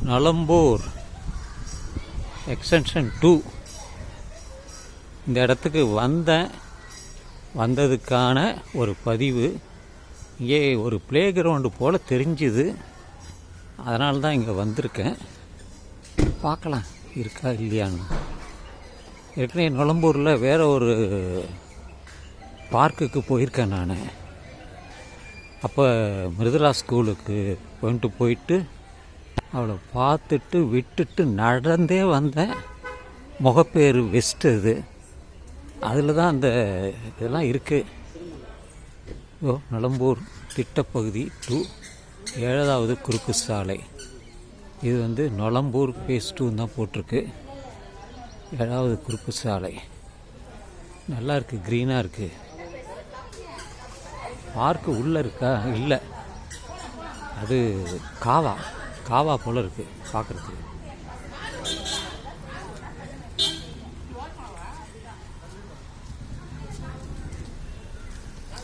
Nalambur extension 2 இந்த இடத்துக்கு வந்ததுக்கான ஒரு பதிவு. இங்கே ஒரு ப்ளே கிரவுண்டு போல் தெரிஞ்சுது, அதனால தான் இங்கே வந்திருக்கேன். பார்க்கலாம் இருக்கா இல்லையான்னு. ஏற்கனவே நலம்பூரில் வேறு ஒரு பார்க்குக்கு போயிருக்கேன் நான். அப்போ மிருதுளா ஸ்கூலுக்கு போயிட்டு அவளை பார்த்துட்டு விட்டுட்டு நடந்தே வந்தேன். முகப்பேரு வெஸ்ட் அது, அதில் தான் அந்த இதெல்லாம் இருக்குது. நலம்பூர் திட்டப்பகுதி 2 7வது குறுக்கு சாலை. இது நலம்பூர் phase 2 தான் போட்டிருக்கு. 7வது குறுக்கு சாலை நல்லா இருக்குது, க்ரீனாக இருக்குது. பார்க்கு உள்ளே இருக்கா? இல்லை, அது காவா போல் இருக்குது பார்க்குறதுக்கு.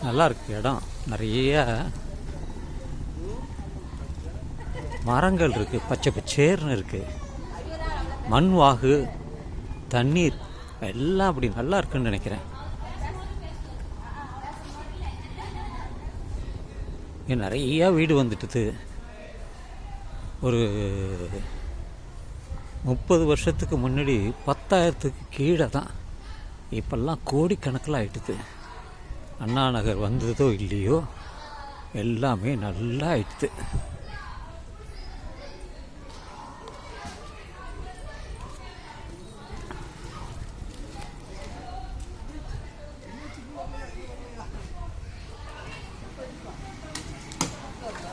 நல்லா இருக்கு இடம். நிறைய மரங்கள் இருக்குது, பச்சை பச்சேர்னு இருக்குது. மண் வாகு, தண்ணீர் எல்லாம் அப்படி நல்லா இருக்குன்னு நினைக்கிறேன். இங்கே நிறையா வீடு வந்துட்டுது. ஒரு 30 வருஷத்துக்கு முன்னாடி 10,000க்கு கீழே தான், இப்போல்லாம் கோடிக்கணக்கில் ஆயிட்டுது. அண்ணா நகர் வந்ததோ இல்லையோ எல்லாமே நல்லா ஆயிடுது.